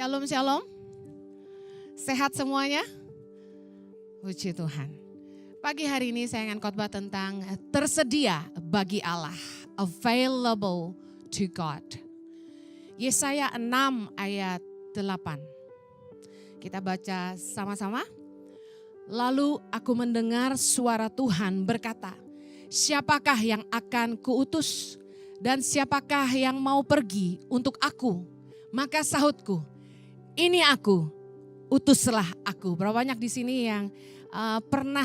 Shalom, shalom. Sehat semuanya? Puji Tuhan. Pagi hari ini saya akan khotbah tentang tersedia bagi Allah. Available to God. Yesaya 6 ayat 8. Kita baca sama-sama. Lalu aku mendengar suara Tuhan berkata, siapakah yang akan kuutus? Dan siapakah yang mau pergi untuk aku? Maka sahutku, ini aku, utuslah aku. Berapa banyak di sini yang pernah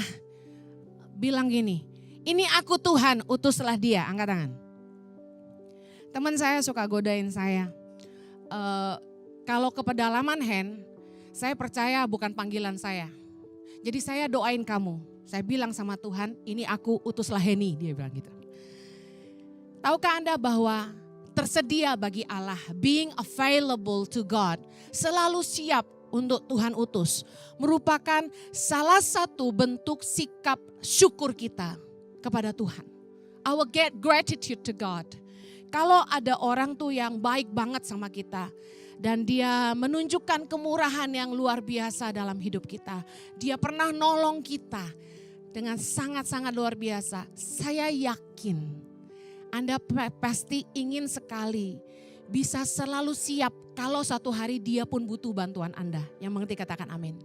bilang gini, ini aku Tuhan, utuslah dia. Angkat tangan. Teman saya suka godain saya. Kalau ke pedalaman hand, saya percaya bukan panggilan saya. Jadi saya doain kamu. Saya bilang sama Tuhan, ini aku, utuslah Heni. Dia bilang gitu. Tahukah Anda bahwa tersedia bagi Allah, being available to God, selalu siap untuk Tuhan utus, merupakan salah satu bentuk sikap syukur kita kepada Tuhan. Our gratitude to God. Kalau ada orang tuh yang baik banget sama kita, dan dia menunjukkan kemurahan yang luar biasa dalam hidup kita. Dia pernah nolong kita dengan sangat-sangat luar biasa. Saya yakin Anda pasti ingin sekali bisa selalu siap kalau satu hari dia pun butuh bantuan Anda. Yang mengerti katakan amin.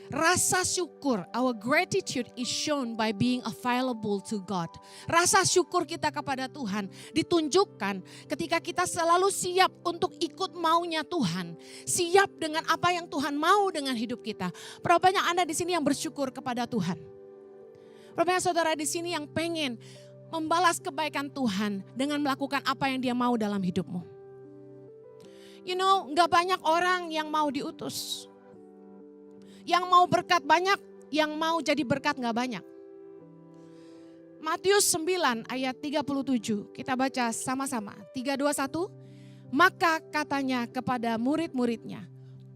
Rasa syukur, our gratitude is shown by being available to God. Rasa syukur kita kepada Tuhan ditunjukkan ketika kita selalu siap untuk ikut maunya Tuhan. Siap dengan apa yang Tuhan mau dengan hidup kita. Berapa banyak Anda di sini yang bersyukur kepada Tuhan? Berapa banyak saudara di sini yang pengen membalas kebaikan Tuhan dengan melakukan apa yang dia mau dalam hidupmu. You know, gak banyak orang yang mau diutus. Yang mau berkat banyak, yang mau jadi berkat gak banyak. Matius 9 ayat 37, kita baca sama-sama. 3, 2, 1. Maka katanya kepada murid-muridnya,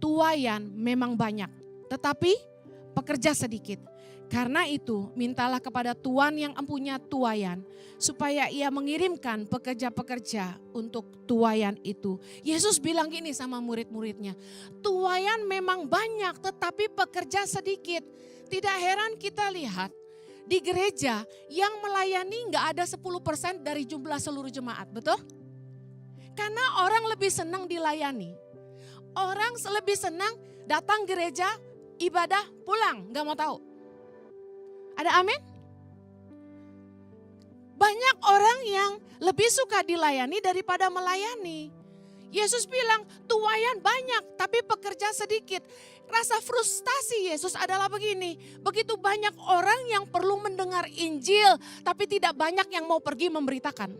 tuaian memang banyak, tetapi pekerja sedikit. Karena itu mintalah kepada Tuhan yang empunya tuaian supaya ia mengirimkan pekerja-pekerja untuk tuaian itu. Yesus bilang gini sama murid-muridnya, tuaian memang banyak tetapi pekerja sedikit. Tidak heran kita lihat di gereja yang melayani gak ada 10% dari jumlah seluruh jemaat, betul? Karena orang lebih senang dilayani. Orang lebih senang datang gereja, ibadah, pulang, gak mau tahu. Ada amin? Banyak orang yang lebih suka dilayani daripada melayani. Yesus bilang tuaian banyak tapi pekerja sedikit. Rasa frustasi Yesus adalah begini. Begitu banyak orang yang perlu mendengar Injil tapi tidak banyak yang mau pergi memberitakan.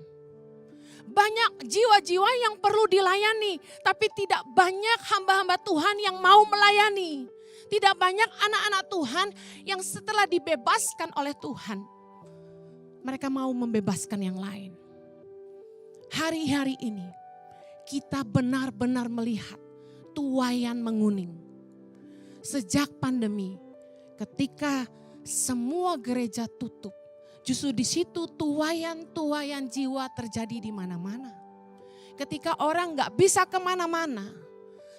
Banyak jiwa-jiwa yang perlu dilayani tapi tidak banyak hamba-hamba Tuhan yang mau melayani. Tidak banyak anak-anak Tuhan yang setelah dibebaskan oleh Tuhan, mereka mau membebaskan yang lain. Hari-hari ini kita benar-benar melihat tuaian menguning. Sejak pandemi, ketika semua gereja tutup, justru di situ tuaian-tuaian jiwa terjadi di mana-mana. Ketika orang gak bisa kemana-mana,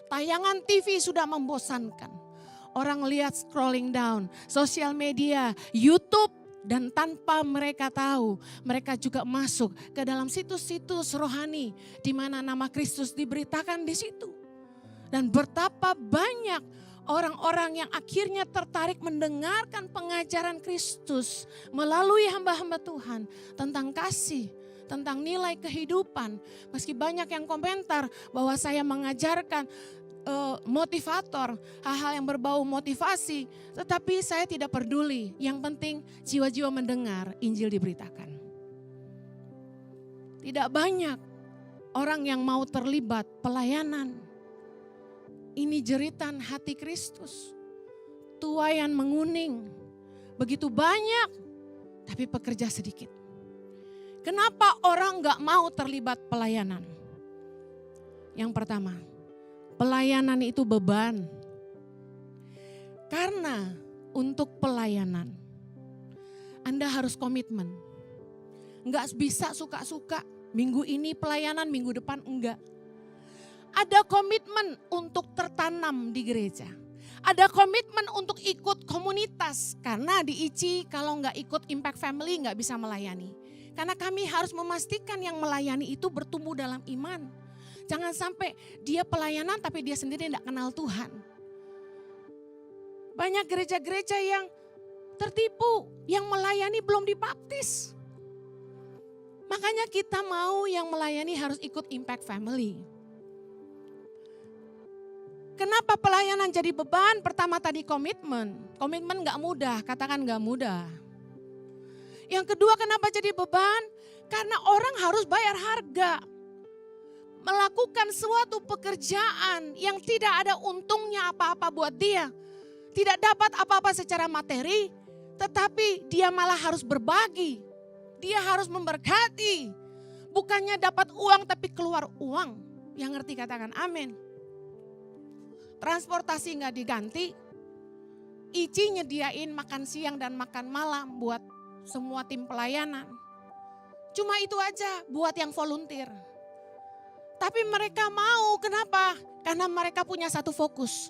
tayangan TV sudah membosankan. Orang lihat scrolling down, sosial media, YouTube, dan tanpa mereka tahu, mereka juga masuk ke dalam situs-situs rohani di mana nama Kristus diberitakan di situ. Dan betapa banyak orang-orang yang akhirnya tertarik mendengarkan pengajaran Kristus melalui hamba-hamba Tuhan tentang kasih, tentang nilai kehidupan. Meski banyak yang komentar bahwa saya mengajarkan motivator, hal-hal yang berbau motivasi, tetapi saya tidak peduli. Yang penting jiwa-jiwa mendengar Injil diberitakan. Tidak banyak orang yang mau terlibat pelayanan. Ini jeritan hati Kristus. Tuaian menguning. Begitu banyak, tapi pekerja sedikit. Kenapa orang gak mau terlibat pelayanan? Yang pertama, pelayanan itu beban. Karena untuk pelayanan Anda harus komitmen. Enggak bisa suka-suka. Minggu ini pelayanan, minggu depan enggak. Ada komitmen untuk tertanam di gereja. Ada komitmen untuk ikut komunitas. Karena di ICI kalau nggak ikut Impact Family nggak bisa melayani. Karena kami harus memastikan yang melayani itu bertumbuh dalam iman. Jangan sampai dia pelayanan tapi dia sendiri tidak kenal Tuhan. Banyak gereja-gereja yang tertipu, yang melayani belum dibaptis. Makanya kita mau yang melayani harus ikut Impact Family. Kenapa pelayanan jadi beban? Pertama tadi komitmen. Komitmen gak mudah, katakan gak mudah. Yang kedua kenapa jadi beban? Karena orang harus bayar harga. Melakukan suatu pekerjaan yang tidak ada untungnya apa-apa buat dia. Tidak dapat apa-apa secara materi, tetapi dia malah harus berbagi. Dia harus memberkati. Bukannya dapat uang tapi keluar uang. Yang ngerti katakan amin. Transportasi nggak diganti, ICI nyediain makan siang dan makan malam buat semua tim pelayanan. Cuma itu aja buat yang volunteer. Tapi mereka mau, kenapa? Karena mereka punya satu fokus.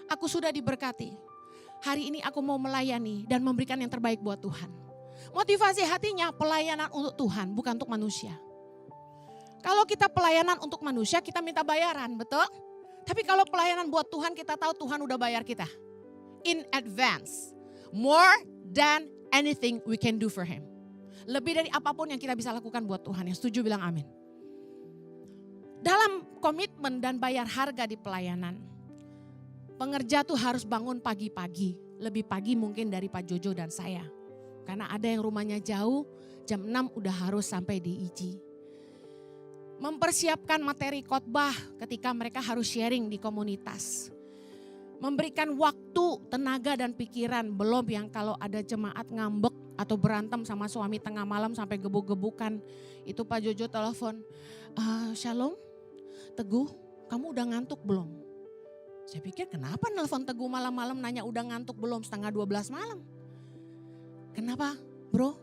Aku sudah diberkati. Hari ini aku mau melayani dan memberikan yang terbaik buat Tuhan. Motivasi hatinya pelayanan untuk Tuhan, bukan untuk manusia. Kalau kita pelayanan untuk manusia, kita minta bayaran, betul? Tapi kalau pelayanan buat Tuhan, kita tahu Tuhan udah bayar kita. In advance. More than anything we can do for Him. Lebih dari apapun yang kita bisa lakukan buat Tuhan. Yang setuju bilang amin. Dalam komitmen dan bayar harga di pelayanan. Pengerja tuh harus bangun pagi-pagi. Lebih pagi mungkin dari Pak Jojo dan saya. Karena ada yang rumahnya jauh, jam 6 udah harus sampai di ICI. Mempersiapkan materi khotbah ketika mereka harus sharing di komunitas. Memberikan waktu, tenaga dan pikiran. Belum yang kalau ada jemaat ngambek atau berantem sama suami tengah malam sampai gebuk-gebukan. Itu Pak Jojo telepon, Shalom, Teguh, kamu udah ngantuk belum? Saya pikir kenapa nelfon Teguh malam-malam nanya udah ngantuk belum, 11:30 malam. Kenapa bro?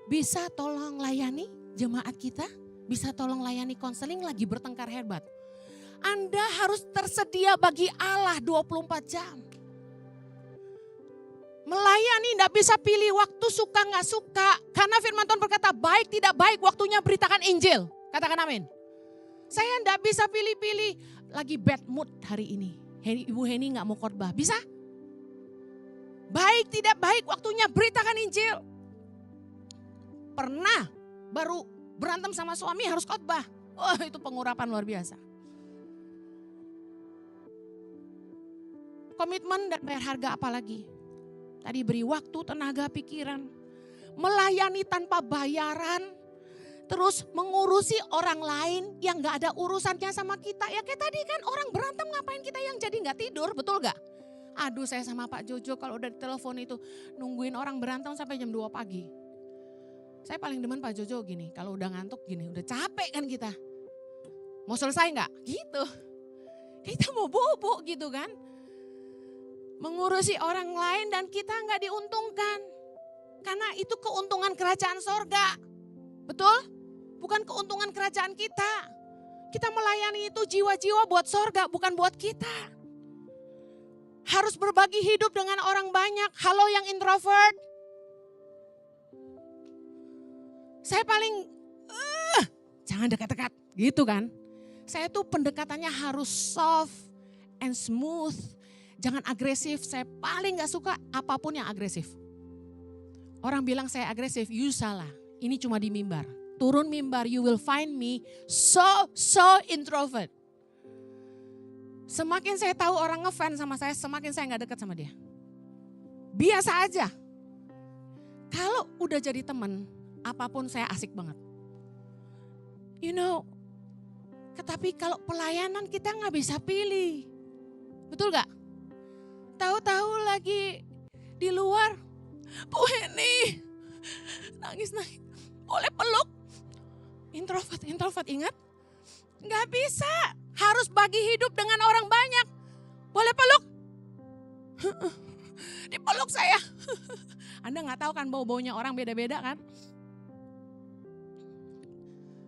Bisa tolong layani jemaat kita? Bisa tolong layani konseling lagi bertengkar hebat. Anda harus tersedia bagi Allah 24 jam. Melayani tidak bisa pilih waktu suka nggak suka. Karena firman Tuhan berkata baik tidak baik waktunya beritakan Injil. Katakan amin. Saya tidak bisa pilih-pilih. Lagi bad mood hari ini. Ibu Heni nggak mau khotbah. Bisa? Baik tidak baik waktunya beritakan Injil. Pernah baru berantem sama suami harus khotbah. Oh itu pengurapan luar biasa. Komitmen dan bayar harga apalagi. Tadi beri waktu, tenaga, pikiran. Melayani tanpa bayaran. Terus mengurusi orang lain yang gak ada urusannya sama kita. Ya kayak tadi kan orang berantem ngapain kita yang jadi gak tidur, betul gak? Aduh saya sama Pak Jojo kalau udah di telepon itu nungguin orang berantem sampai jam 2 pagi. Saya paling demen Pak Jojo gini, kalau udah ngantuk gini, udah capek kan kita. Mau selesai gak? Gitu. Kita mau bobo gitu kan. Mengurusi orang lain dan kita gak diuntungkan. Karena itu keuntungan kerajaan sorga. Betul? Bukan keuntungan kerajaan kita. Kita melayani itu jiwa-jiwa buat sorga, bukan buat kita. Harus berbagi hidup dengan orang banyak. Halo yang introvert. Saya paling, jangan dekat-dekat gitu kan. Saya tuh pendekatannya harus soft and smooth. Jangan agresif, saya paling gak suka apapun yang agresif. Orang bilang saya agresif, you salah. Ini cuma di mimbar. Turun mimbar, you will find me so introvert. Semakin saya tahu orang ngefans sama saya, semakin saya gak dekat sama dia. Biasa aja. Kalau udah jadi teman, apapun saya asik banget. You know, tetapi kalau pelayanan kita gak bisa pilih. Betul gak? Tahu-tahu lagi di luar, Bu Heni, nangis. Boleh peluk? Introvert ingat? Gak bisa, harus bagi hidup dengan orang banyak. Boleh peluk? Dipeluk saya. Anda gak tahu kan bau-baunya orang beda-beda kan?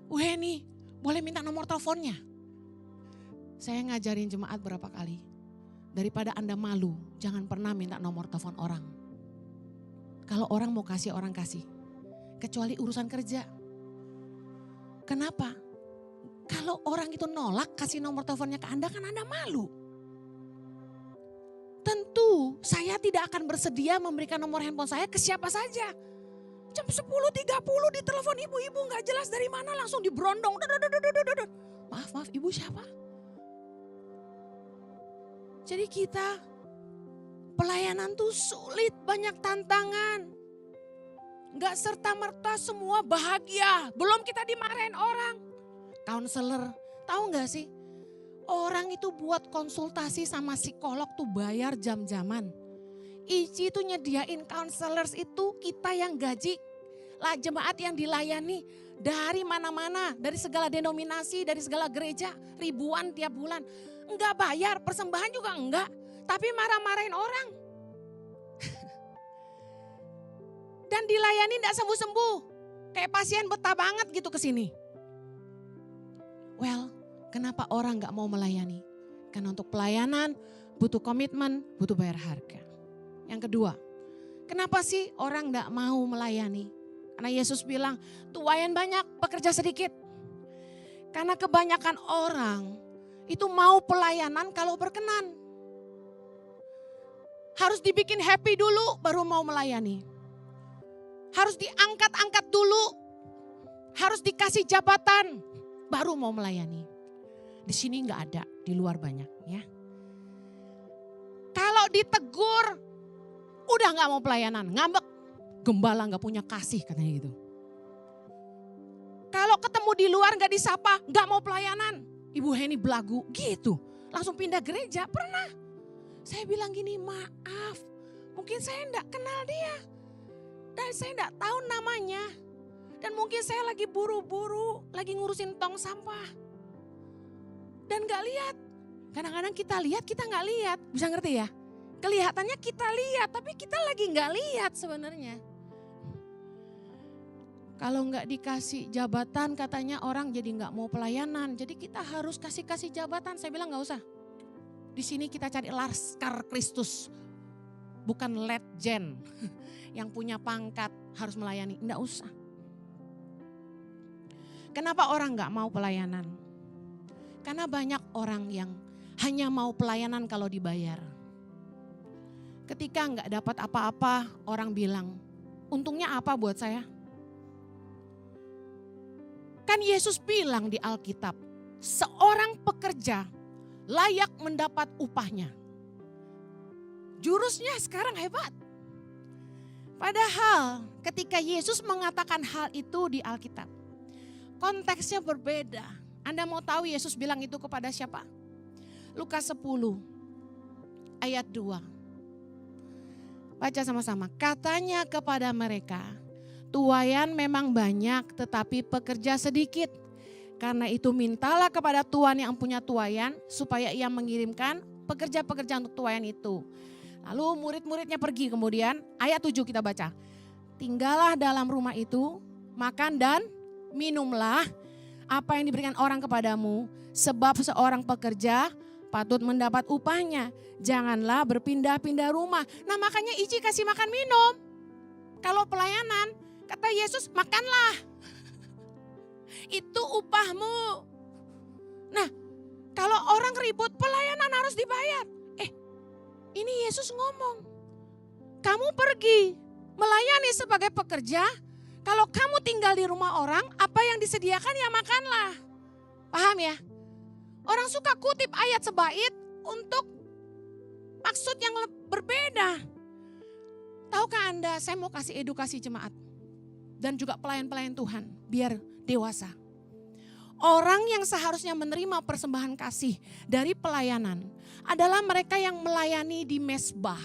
Bu Heni, boleh minta nomor teleponnya? Saya ngajarin jemaat berapa kali. Daripada Anda malu, jangan pernah minta nomor telepon orang. Kalau orang mau kasih, orang kasih. Kecuali urusan kerja. Kenapa? Kalau orang itu nolak kasih nomor teleponnya ke Anda, kan Anda malu. Tentu saya tidak akan bersedia memberikan nomor handphone saya ke siapa saja. Jam 10.30 ditelepon ibu-ibu gak jelas dari mana, langsung diberondong. Maaf, ibu siapa? Jadi kita pelayanan tuh sulit, banyak tantangan. Gak serta-merta semua bahagia. Belum kita dimarahin orang. Counselor, tahu gak sih? Orang itu buat konsultasi sama psikolog tuh bayar jam-jaman. Ici itu nyediain counselors itu kita yang gaji. Lah jemaat yang dilayani dari mana-mana, dari segala denominasi, dari segala gereja, ribuan tiap bulan. Enggak bayar, persembahan juga enggak. Tapi marah-marahin orang. Dan dilayani enggak sembuh-sembuh. Kayak pasien betah banget gitu ke sini. Well, kenapa orang enggak mau melayani? Karena untuk pelayanan butuh komitmen, butuh bayar harga. Yang kedua, kenapa sih orang enggak mau melayani? Karena Yesus bilang, tuayan banyak, pekerja sedikit. Karena kebanyakan orang itu mau pelayanan kalau berkenan. Harus dibikin happy dulu baru mau melayani. Harus diangkat-angkat dulu. Harus dikasih jabatan baru mau melayani. Di sini enggak ada, di luar banyak ya. Kalau ditegur udah gak mau pelayanan, ngambek. Gembala gak punya kasih katanya gitu. Kalau ketemu di luar gak disapa, gak mau pelayanan. Ibu Heni belagu gitu. Langsung pindah gereja, pernah. Saya bilang gini, maaf. Mungkin saya gak kenal dia. Dan saya gak tahu namanya. Dan mungkin saya lagi buru-buru, lagi ngurusin tong sampah. Dan gak lihat. Kadang-kadang kita lihat, kita gak lihat. Bisa ngerti ya? Kelihatannya kita lihat, tapi kita lagi nggak lihat sebenarnya. Kalau nggak dikasih jabatan katanya orang jadi nggak mau pelayanan. Jadi kita harus kasih jabatan. Saya bilang nggak usah. Di sini kita cari laskar Kristus, bukan letjen yang punya pangkat harus melayani. Nggak usah. Kenapa orang nggak mau pelayanan? Karena banyak orang yang hanya mau pelayanan kalau dibayar. Ketika nggak dapat apa-apa, orang bilang, untungnya apa buat saya? Kan Yesus bilang di Alkitab, seorang pekerja layak mendapat upahnya. Jurusnya sekarang hebat. Padahal ketika Yesus mengatakan hal itu di Alkitab, konteksnya berbeda. Anda mau tahu Yesus bilang itu kepada siapa? Lukas 10 ayat 2. Baca sama-sama. Katanya kepada mereka, tuayan memang banyak tetapi pekerja sedikit. Karena itu mintalah kepada Tuhan yang punya tuayan supaya ia mengirimkan pekerja-pekerja untuk tuayan itu. Lalu murid-muridnya pergi, kemudian ayat 7 kita baca. Tinggallah dalam rumah itu, makan dan minumlah apa yang diberikan orang kepadamu. Sebab seorang pekerja patut mendapat upahnya. Janganlah berpindah-pindah rumah. Nah makanya Ici kasih makan minum. Kalau pelayanan, kata Yesus makanlah. Itu upahmu. Nah kalau orang ribut pelayanan harus dibayar. Ini Yesus ngomong. Kamu pergi melayani sebagai pekerja. Kalau kamu tinggal di rumah orang, apa yang disediakan ya makanlah. Paham ya? Orang suka kutip ayat sebait untuk maksud yang berbeda. Tahukah Anda, saya mau kasih edukasi jemaat. Dan juga pelayan-pelayan Tuhan, biar dewasa. Orang yang seharusnya menerima persembahan kasih dari pelayanan adalah mereka yang melayani di mesbah.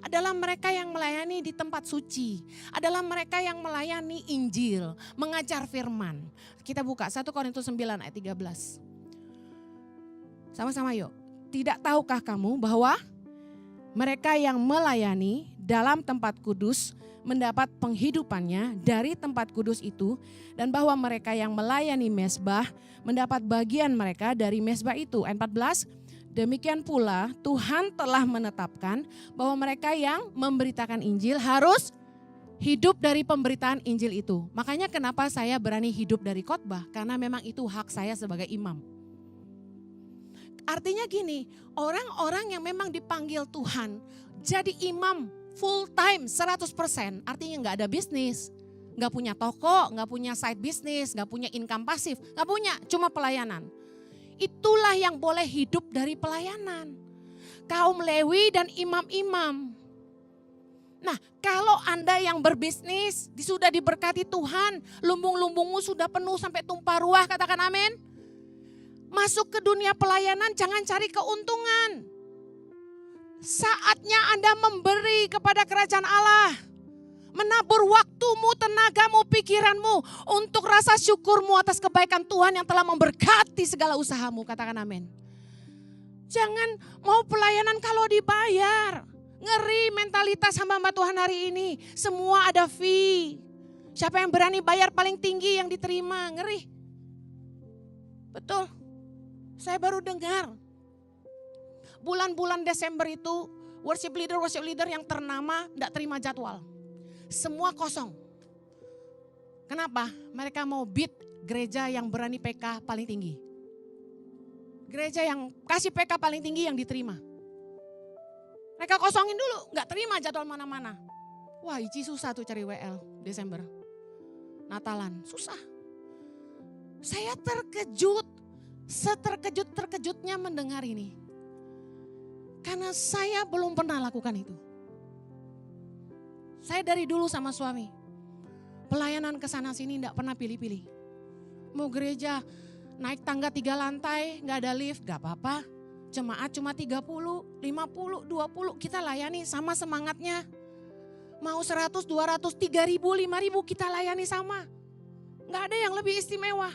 Adalah mereka yang melayani di tempat suci. Adalah mereka yang melayani Injil, mengajar firman. Kita buka 1 Korintus 9 ayat 13. Sama-sama yuk. Tidak tahukah kamu bahwa Mereka yang melayani dalam tempat kudus mendapat penghidupannya dari tempat kudus itu, dan bahwa mereka yang melayani mezbah mendapat bagian mereka dari mezbah itu. Ayat 14, demikian pula Tuhan telah menetapkan bahwa mereka yang memberitakan Injil harus hidup dari pemberitaan Injil itu. Makanya kenapa saya berani hidup dari khotbah, karena memang itu hak saya sebagai imam. Artinya gini, orang-orang yang memang dipanggil Tuhan jadi imam full time 100%, artinya gak ada bisnis, gak punya toko, gak punya side bisnis, gak punya income pasif, gak punya, cuma pelayanan. Itulah yang boleh hidup dari pelayanan. Kaum Lewi dan imam-imam. Nah, kalau Anda yang berbisnis, sudah diberkati Tuhan, lumbung-lumbungmu sudah penuh sampai tumpah ruah, katakan amin. Masuk ke dunia pelayanan jangan cari keuntungan. Saatnya Anda memberi kepada kerajaan Allah. Menabur waktumu, tenagamu, pikiranmu untuk rasa syukurmu atas kebaikan Tuhan yang telah memberkati segala usahamu. Katakan amin. Jangan mau pelayanan kalau dibayar. Ngeri mentalitas hamba-hamba Tuhan hari ini. Semua ada fee. Siapa yang berani bayar paling tinggi yang diterima. Ngeri. Betul. Saya baru dengar. Bulan-bulan Desember itu worship leader yang ternama tidak terima jadwal. Semua kosong. Kenapa? Mereka mau bid gereja yang berani PK paling tinggi. Gereja yang kasih PK paling tinggi yang diterima. Mereka kosongin dulu, nggak terima jadwal mana-mana. Wah, Ici susah tuh cari WL Desember. Natalan, susah. Saya terkejut. Seterkejut-terkejutnya mendengar ini. Karena saya belum pernah lakukan itu. Saya dari dulu sama suami. Pelayanan ke sana sini enggak pernah pilih-pilih. Mau gereja naik tangga 3 lantai, enggak ada lift, enggak apa-apa. Jemaat cuma 30, 50, 20 kita layani sama semangatnya. Mau 100, 200, 3.000, 5.000 kita layani sama. Enggak ada yang lebih istimewa.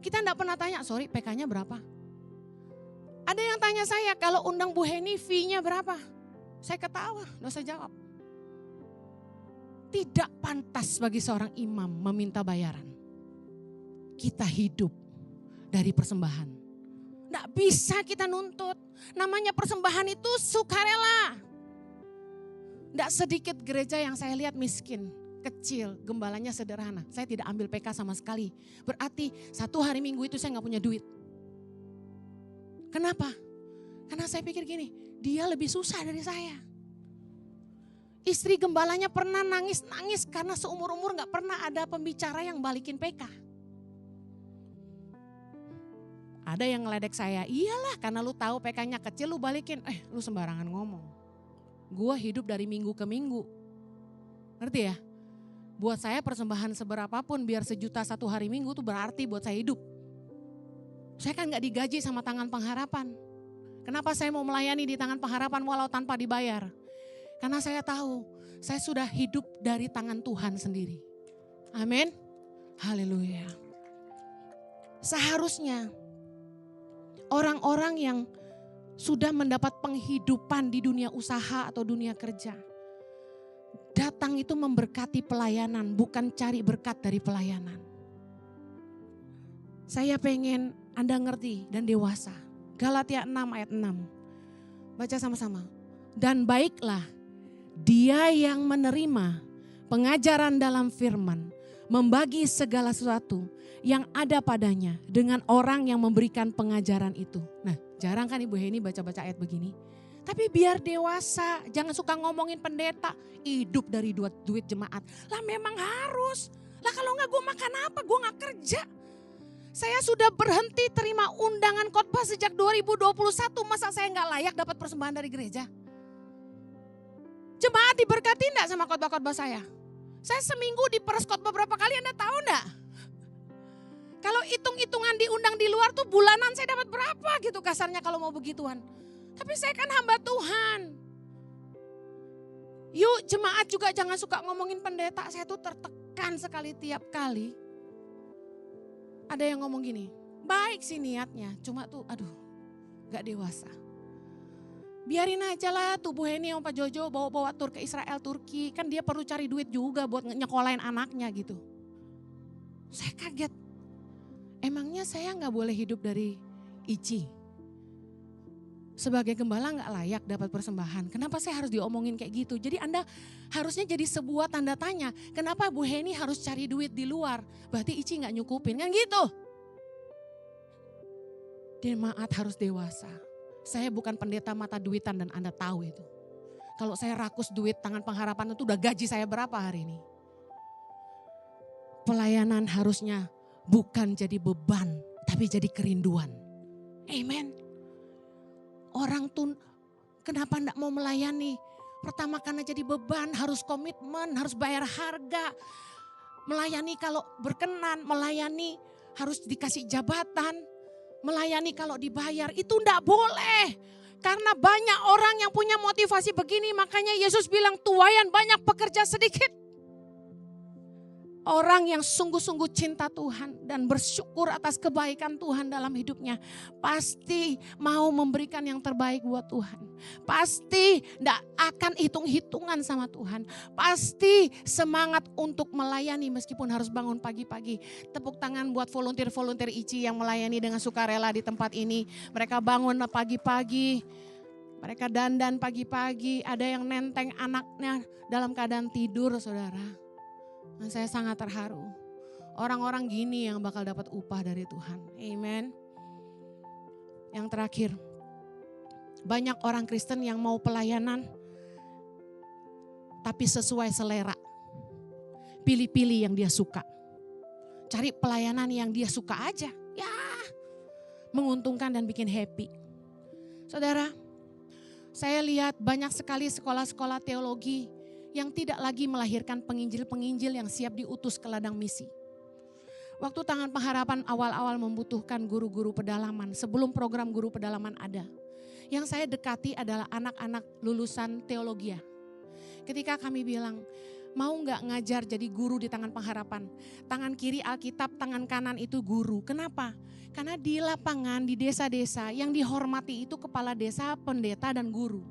Kita enggak pernah tanya, sorry PK-nya berapa? Ada yang tanya saya, kalau undang Bu Heni fee-nya berapa? Saya ketawa, enggak usah jawab. Tidak pantas bagi seorang imam meminta bayaran. Kita hidup dari persembahan. Enggak bisa kita nuntut. Namanya persembahan itu sukarela. Enggak sedikit gereja yang saya lihat miskin. Kecil, gembalanya sederhana. Saya tidak ambil PK sama sekali. Berarti 1 hari Minggu itu saya gak punya duit. Kenapa? Karena saya pikir gini, dia lebih susah dari saya. Istri gembalanya pernah nangis-nangis karena seumur-umur gak pernah ada pembicara yang balikin PK. Ada yang ngeledek saya, iyalah karena lu tahu PK-nya kecil lu balikin. Lu sembarangan ngomong. Gua hidup dari minggu ke minggu. Ngerti ya? Buat saya persembahan seberapapun biar 1 juta 1 hari Minggu itu berarti buat saya hidup. Saya kan gak digaji sama Tangan Pengharapan. Kenapa saya mau melayani di Tangan Pengharapan walau tanpa dibayar? Karena saya tahu saya sudah hidup dari tangan Tuhan sendiri. Amin. Haleluya. Seharusnya orang-orang yang sudah mendapat penghidupan di dunia usaha atau dunia kerja, datang itu memberkati pelayanan, bukan cari berkat dari pelayanan. Saya pengen Anda ngerti dan dewasa. Galatia 6 ayat 6. Baca sama-sama. Dan baiklah dia yang menerima pengajaran dalam firman, membagi segala sesuatu yang ada padanya dengan orang yang memberikan pengajaran itu. Nah, jarang kan Ibu Heni baca-baca ayat begini. Tapi biar dewasa, jangan suka ngomongin pendeta, hidup dari duit jemaat. Lah memang harus. Lah kalau enggak gue makan apa, gue gak kerja. Saya sudah berhenti terima undangan khotbah sejak 2021, masa saya gak layak dapat persembahan dari gereja? Jemaat diberkati enggak sama khotbah-khotbah saya? Saya seminggu diperes khotbah berapa kali, Anda tahu enggak? Kalau hitung-hitungan diundang di luar tuh bulanan saya dapat berapa gitu kasarnya kalau mau begituan. Tapi saya kan hamba Tuhan. Yuk jemaat juga jangan suka ngomongin pendeta. Saya tuh tertekan sekali tiap kali. Ada yang ngomong gini, baik sih niatnya. Cuma tuh aduh gak dewasa. Biarin aja lah tuh Bu Heni sama Pak Jojo bawa-bawa tur ke Israel, Turki. Kan dia perlu cari duit juga buat nyekolahin anaknya gitu. Saya kaget. Emangnya saya gak boleh hidup dari Ici? Sebagai gembala gak layak dapat persembahan. Kenapa saya harus diomongin kayak gitu? Jadi Anda harusnya jadi sebuah tanda tanya. Kenapa Bu Heni harus cari duit di luar? Berarti Ici gak nyukupin, kan gitu. Jemaat harus dewasa. Saya bukan pendeta mata duitan dan Anda tahu itu. Kalau saya rakus duit tangan pengharapan itu udah gaji saya berapa hari ini. Pelayanan harusnya bukan jadi beban, tapi jadi kerinduan. Amen. Orang tuh kenapa enggak mau melayani? Pertama karena jadi beban, harus komitmen, harus bayar harga. Melayani kalau berkenan, melayani harus dikasih jabatan. Melayani kalau dibayar itu enggak boleh. Karena banyak orang yang punya motivasi begini, makanya Yesus bilang tuaian banyak pekerja sedikit. Orang yang sungguh-sungguh cinta Tuhan dan bersyukur atas kebaikan Tuhan dalam hidupnya. Pasti mau memberikan yang terbaik buat Tuhan. Pasti tidak akan hitung-hitungan sama Tuhan. Pasti semangat untuk melayani meskipun harus bangun pagi-pagi. Tepuk tangan buat volunteer-volunteer Ici yang melayani dengan sukarela di tempat ini. Mereka bangun pagi-pagi. Mereka dandan pagi-pagi. Ada yang nenteng anaknya dalam keadaan tidur, saudara. Dan saya sangat terharu. Orang-orang gini yang bakal dapat upah dari Tuhan. Amen. Yang terakhir, banyak orang Kristen yang mau pelayanan tapi sesuai selera. Pilih-pilih yang dia suka. Cari pelayanan yang dia suka aja. Ya, menguntungkan dan bikin happy. Saudara, saya lihat banyak sekali sekolah-sekolah teologi yang tidak lagi melahirkan penginjil-penginjil yang siap diutus ke ladang misi. Waktu Tangan Pengharapan awal-awal membutuhkan guru-guru pedalaman sebelum program guru pedalaman ada. Yang saya dekati adalah anak-anak lulusan teologi. Ketika kami bilang, mau gak ngajar jadi guru di Tangan Pengharapan? Tangan kiri Alkitab, tangan kanan itu guru. Kenapa? Karena di lapangan, di desa-desa yang dihormati itu kepala desa, pendeta dan guru.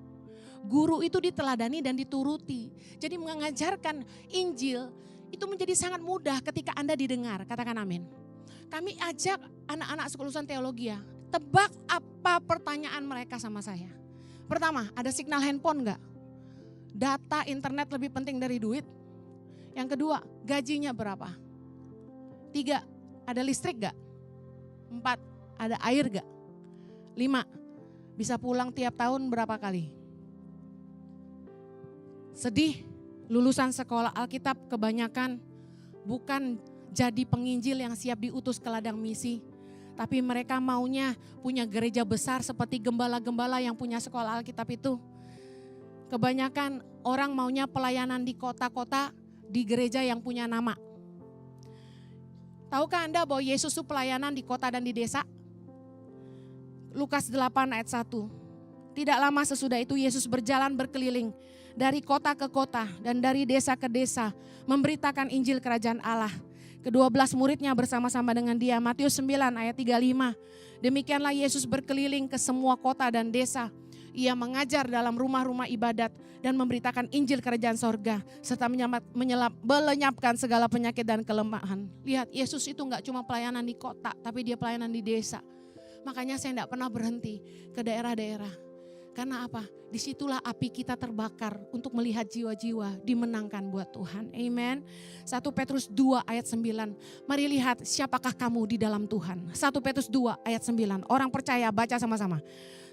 Guru itu diteladani dan dituruti. Jadi mengajarkan Injil itu menjadi sangat mudah ketika Anda didengar. Katakan amin. Kami ajak anak-anak sekulusan teologi ya. Tebak apa pertanyaan mereka sama saya. Pertama, ada signal handphone enggak? Data internet lebih penting dari duit. Yang kedua, gajinya berapa? 3, ada listrik enggak? 4, ada air enggak? 5, bisa pulang tiap tahun berapa kali? Sedih, lulusan sekolah Alkitab kebanyakan bukan jadi penginjil yang siap diutus ke ladang misi. Tapi mereka maunya punya gereja besar seperti gembala-gembala yang punya sekolah Alkitab itu. Kebanyakan orang maunya pelayanan di kota-kota, di gereja yang punya nama. Tahukah Anda bahwa Yesus itu pelayanan di kota dan di desa? Lukas 8 ayat 1. Tidak lama sesudah itu Yesus berjalan berkeliling dari kota ke kota dan dari desa ke desa memberitakan Injil Kerajaan Allah. Ke-12 muridnya bersama-sama dengan dia. Matius 9 ayat 35. Demikianlah Yesus berkeliling ke semua kota dan desa. Ia mengajar dalam rumah-rumah ibadat dan memberitakan Injil Kerajaan Sorga serta melenyapkan segala penyakit dan kelemahan. Lihat, Yesus itu enggak cuma pelayanan di kota, tapi dia pelayanan di desa. Makanya saya enggak pernah berhenti ke daerah-daerah. Karena apa? Disitulah api kita terbakar untuk melihat jiwa-jiwa dimenangkan buat Tuhan. Amen. 1 Petrus 2 ayat 9. Mari lihat siapakah kamu di dalam Tuhan. 1 Petrus 2 ayat 9. Orang percaya baca sama-sama.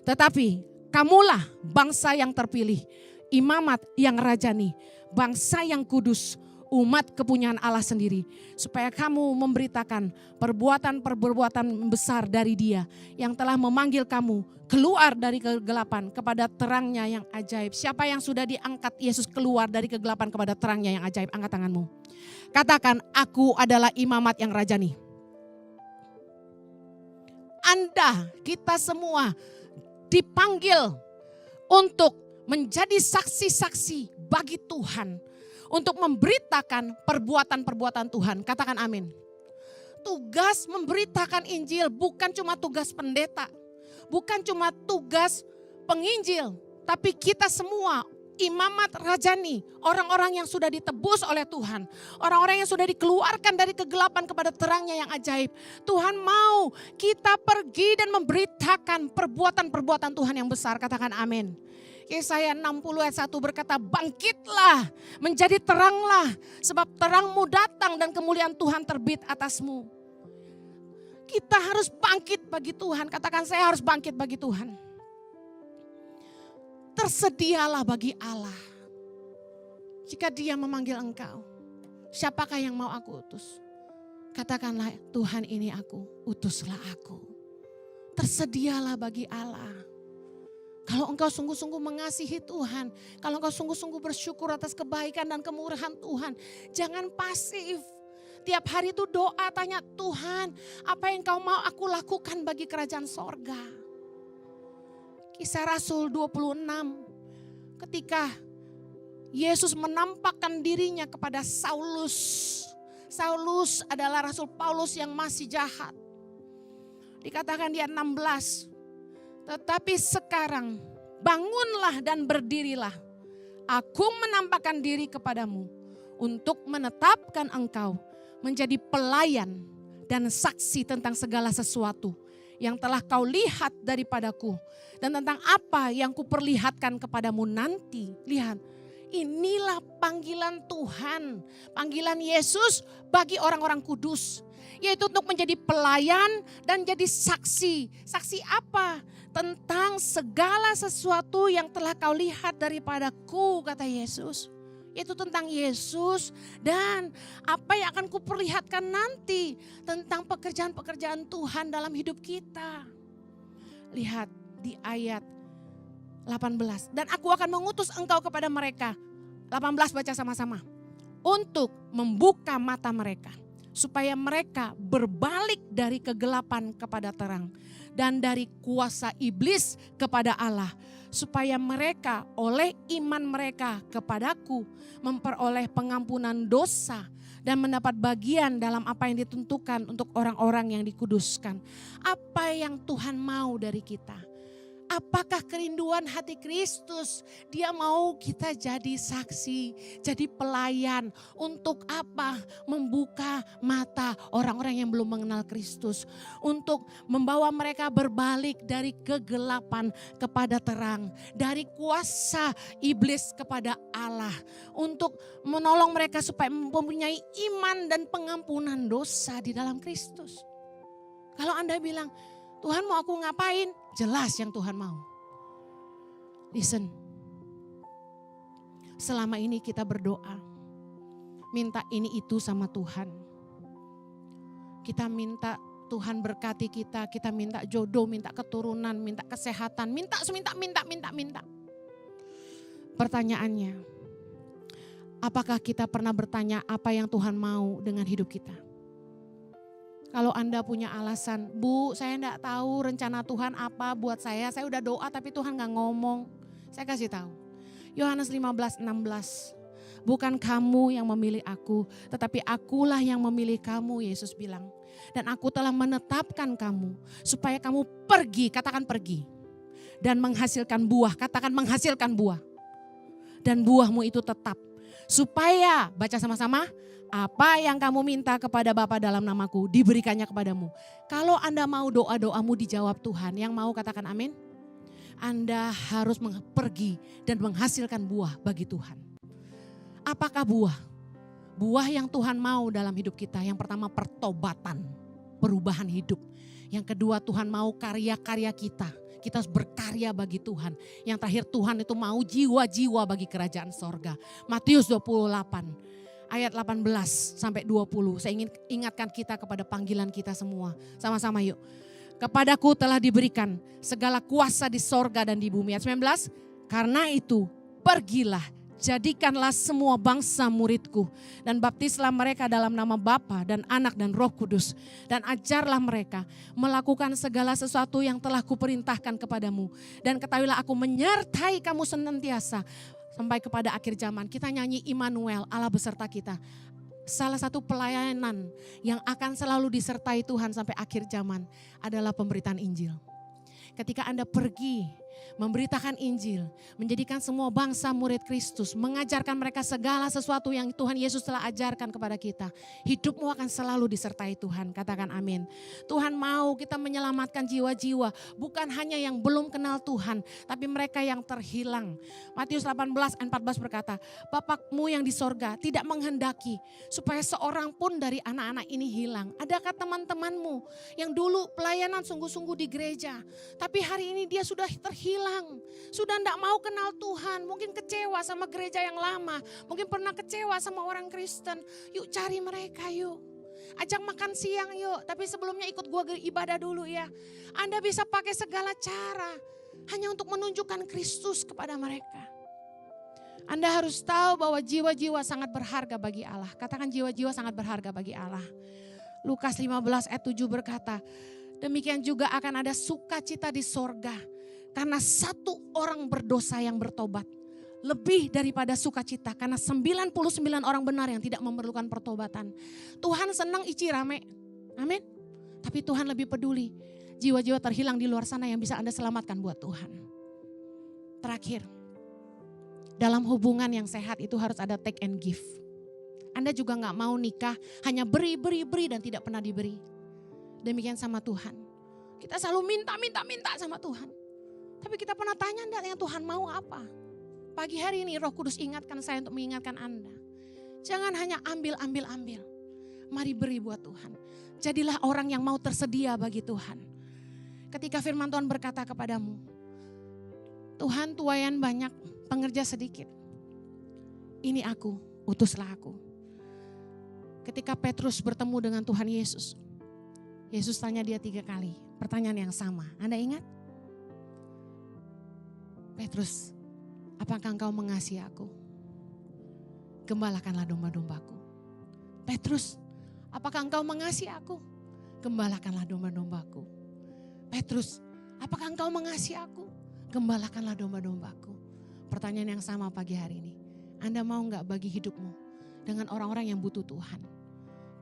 Tetapi kamulah bangsa yang terpilih, imamat yang rajani, bangsa yang kudus, umat kepunyaan Allah sendiri. Supaya kamu memberitakan perbuatan-perbuatan besar dari Dia yang telah memanggil kamu keluar dari kegelapan kepada terangnya yang ajaib. Siapa yang sudah diangkat Yesus keluar dari kegelapan kepada terangnya yang ajaib? Angkat tanganmu. Katakan, aku adalah imamat yang rajani. Anda, kita semua dipanggil untuk menjadi saksi-saksi bagi Tuhan. Untuk memberitakan perbuatan-perbuatan Tuhan. Katakan amin. Tugas memberitakan Injil bukan cuma tugas pendeta. Bukan cuma tugas penginjil. Tapi kita semua, imamat rajani, orang-orang yang sudah ditebus oleh Tuhan. Orang-orang yang sudah dikeluarkan dari kegelapan kepada terangnya yang ajaib. Tuhan mau kita pergi dan memberitakan perbuatan-perbuatan Tuhan yang besar. Katakan amin. Yesaya 60 ayat 1 berkata, bangkitlah, menjadi teranglah, sebab terangmu datang dan kemuliaan Tuhan terbit atasmu. Kita harus bangkit bagi Tuhan. Katakan, saya harus bangkit bagi Tuhan. Tersedialah bagi Allah. Jika Dia memanggil engkau, siapakah yang mau aku utus? Katakanlah, Tuhan ini aku, utuslah aku. Tersedialah bagi Allah. Kalau engkau sungguh-sungguh mengasihi Tuhan, kalau engkau sungguh-sungguh bersyukur atas kebaikan dan kemurahan Tuhan, jangan pasif. Tiap hari itu doa, tanya Tuhan, apa yang kau mau aku lakukan bagi kerajaan sorga. Kisah Rasul 26, ketika Yesus menampakkan dirinya kepada Saulus. Saulus adalah Rasul Paulus yang masih jahat. Dikatakan di ayat 16, tetapi sekarang bangunlah dan berdirilah. Aku menampakkan diri kepadamu untuk menetapkan engkau menjadi pelayan dan saksi tentang segala sesuatu yang telah kau lihat daripadaku. Dan tentang apa yang kuperlihatkan kepadamu nanti. Lihat, inilah panggilan Tuhan. Panggilan Yesus bagi orang-orang kudus. Yaitu untuk menjadi pelayan dan jadi saksi. Saksi apa? Tentang segala sesuatu yang telah kau lihat daripadaku, kata Yesus. Itu tentang Yesus dan apa yang akan kuperlihatkan nanti tentang pekerjaan-pekerjaan Tuhan dalam hidup kita. Lihat di ayat 18. Dan aku akan mengutus engkau kepada mereka. 18 baca sama-sama. Untuk membuka mata mereka. Supaya mereka berbalik dari kegelapan kepada terang. Dan dari kuasa iblis kepada Allah. Supaya mereka oleh iman mereka kepadaku memperoleh pengampunan dosa dan mendapat bagian dalam apa yang ditentukan untuk orang-orang yang dikuduskan. Apa yang Tuhan mau dari kita? Apakah kerinduan hati Kristus? Dia mau kita jadi saksi, jadi pelayan. Untuk apa? Membuka mata orang-orang yang belum mengenal Kristus. Untuk membawa mereka berbalik dari kegelapan kepada terang. Dari kuasa iblis kepada Allah. Untuk menolong mereka supaya mempunyai iman dan pengampunan dosa di dalam Kristus. Kalau Anda bilang, Tuhan mau aku ngapain? Jelas yang Tuhan mau. Listen. Selama ini kita berdoa. Minta ini itu sama Tuhan. Kita minta Tuhan berkati kita. Kita minta jodoh, minta keturunan, minta kesehatan. Minta. Pertanyaannya. Apakah kita pernah bertanya apa yang Tuhan mau dengan hidup kita? Kalau Anda punya alasan, Bu saya enggak tahu rencana Tuhan apa buat saya udah doa tapi Tuhan gak ngomong. Saya kasih tahu. Yohanes 15:16. Bukan kamu yang memilih aku, tetapi akulah yang memilih kamu, Yesus bilang. Dan aku telah menetapkan kamu supaya kamu pergi, katakan pergi. Dan menghasilkan buah, katakan menghasilkan buah. Dan buahmu itu tetap. Supaya, baca sama-sama. Apa yang kamu minta kepada Bapa dalam namaku diberikannya kepadamu. Kalau Anda mau doa-doamu dijawab Tuhan, yang mau katakan amin. Anda harus pergi dan menghasilkan buah bagi Tuhan. Apakah buah? Buah yang Tuhan mau dalam hidup kita. Yang pertama pertobatan, perubahan hidup. Yang kedua Tuhan mau karya-karya kita. Kita harus berkarya bagi Tuhan. Yang terakhir Tuhan itu mau jiwa-jiwa bagi kerajaan sorga. Matius 28. Ayat 18 sampai 20. Saya ingin ingatkan kita kepada panggilan kita semua. Sama-sama yuk. Kepadaku telah diberikan segala kuasa di sorga dan di bumi. Ayat 19. Karena itu pergilah, jadikanlah semua bangsa muridku. Dan baptislah mereka dalam nama Bapa dan Anak dan Roh Kudus. Dan ajarlah mereka melakukan segala sesuatu yang telah kuperintahkan kepadamu. Dan ketahuilah aku menyertai kamu senantiasa. Sampai kepada akhir zaman. Kita nyanyi Immanuel, Allah beserta kita. Salah satu pelayanan yang akan selalu disertai Tuhan sampai akhir zaman adalah pemberitaan Injil. Ketika Anda pergi memberitakan Injil, menjadikan semua bangsa murid Kristus, mengajarkan mereka segala sesuatu yang Tuhan Yesus telah ajarkan kepada kita. Hidupmu akan selalu disertai Tuhan, katakan amin. Tuhan mau kita menyelamatkan jiwa-jiwa, bukan hanya yang belum kenal Tuhan, tapi mereka yang terhilang. Matius 18:14 berkata, Bapakmu yang di sorga tidak menghendaki supaya seorang pun dari anak-anak ini hilang. Adakah teman-temanmu yang dulu pelayanan sungguh-sungguh di gereja, tapi hari ini dia sudah terhilang, sudah tidak mau kenal Tuhan, mungkin kecewa sama gereja yang lama, mungkin pernah kecewa sama orang Kristen. Yuk cari mereka yuk. Ajak makan siang yuk, tapi sebelumnya ikut gua ibadah dulu ya. Anda bisa pakai segala cara hanya untuk menunjukkan Kristus kepada mereka. Anda harus tahu bahwa jiwa-jiwa sangat berharga bagi Allah. Katakan jiwa-jiwa sangat berharga bagi Allah. Lukas 15 ayat 7 berkata, demikian juga akan ada sukacita di sorga karena satu orang berdosa yang bertobat. Lebih daripada sukacita karena 99 orang benar yang tidak memerlukan pertobatan. Tuhan senang Ici rame, amin. Tapi Tuhan lebih peduli jiwa-jiwa terhilang di luar sana yang bisa Anda selamatkan buat Tuhan. Terakhir, dalam hubungan yang sehat itu harus ada take and give. Anda juga gak mau nikah hanya beri dan tidak pernah diberi. Demikian sama Tuhan. Kita selalu minta sama Tuhan. Tapi kita pernah tanya enggak yang Tuhan mau apa? Pagi hari ini Roh Kudus ingatkan saya untuk mengingatkan Anda. Jangan hanya ambil. Mari beri buat Tuhan. Jadilah orang yang mau tersedia bagi Tuhan. Ketika firman Tuhan berkata kepadamu, Tuhan tuayan banyak, pengerja sedikit. Ini aku, utuslah aku. Ketika Petrus bertemu dengan Tuhan Yesus, Yesus tanya dia 3 kali, pertanyaan yang sama. Anda ingat? Petrus, apakah engkau mengasihi aku? Gembalakanlah domba-dombaku. Petrus, apakah engkau mengasihi aku? Gembalakanlah domba-dombaku. Petrus, apakah engkau mengasihi aku? Gembalakanlah domba-dombaku. Pertanyaan yang sama pagi hari ini. Anda mau gak bagi hidupmu dengan orang-orang yang butuh Tuhan?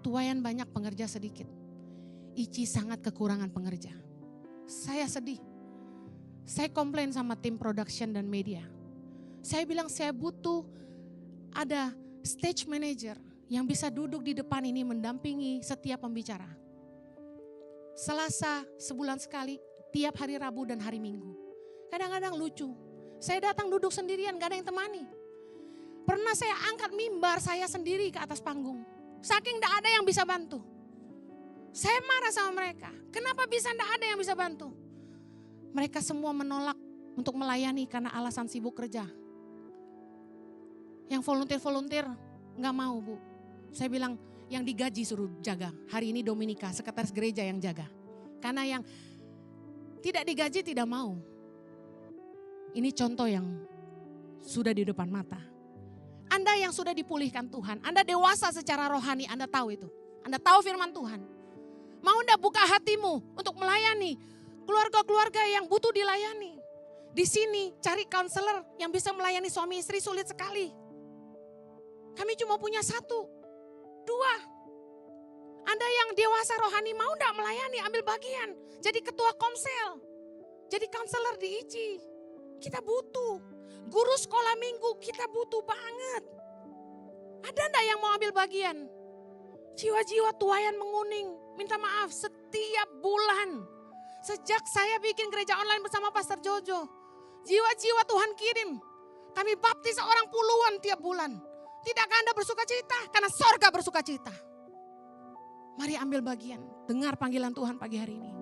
Tuayan banyak, pengerja sedikit. Ici sangat kekurangan pengerja. Saya sedih. Saya komplain sama tim production dan media. Saya bilang saya butuh ada stage manager yang bisa duduk di depan ini mendampingi setiap pembicara. Selasa sebulan sekali, tiap hari Rabu dan hari Minggu. Kadang-kadang lucu. Saya datang duduk sendirian, gak ada yang temani. Pernah saya angkat mimbar saya sendiri ke atas panggung. Saking gak ada yang bisa bantu. Saya marah sama mereka. Kenapa bisa gak ada yang bisa bantu? Mereka semua menolak untuk melayani karena alasan sibuk kerja. Yang volunteer gak mau Bu. Saya bilang yang digaji suruh jaga. Hari ini Dominika, sekretaris gereja yang jaga. Karena yang tidak digaji tidak mau. Ini contoh yang sudah di depan mata. Anda yang sudah dipulihkan Tuhan, Anda dewasa secara rohani, Anda tahu itu. Anda tahu firman Tuhan. Mau Anda buka hatimu untuk melayani keluarga-keluarga yang butuh dilayani. Di sini cari konselor yang bisa melayani suami istri sulit sekali. Kami cuma punya 1, 2. Anda yang dewasa rohani mau enggak melayani, ambil bagian. Jadi ketua komsel, jadi konselor di ICI. Kita butuh. Guru sekolah minggu kita butuh banget. Ada enggak yang mau ambil bagian? Jiwa-jiwa tuayan menguning. Minta maaf setiap bulan. Sejak saya bikin gereja online bersama Pastor Jojo. Jiwa-jiwa Tuhan kirim. Kami baptis orang puluhan tiap bulan. Tidakkah Anda bersuka cita? Karena sorga bersuka cita. Mari ambil bagian. Dengar panggilan Tuhan pagi hari ini.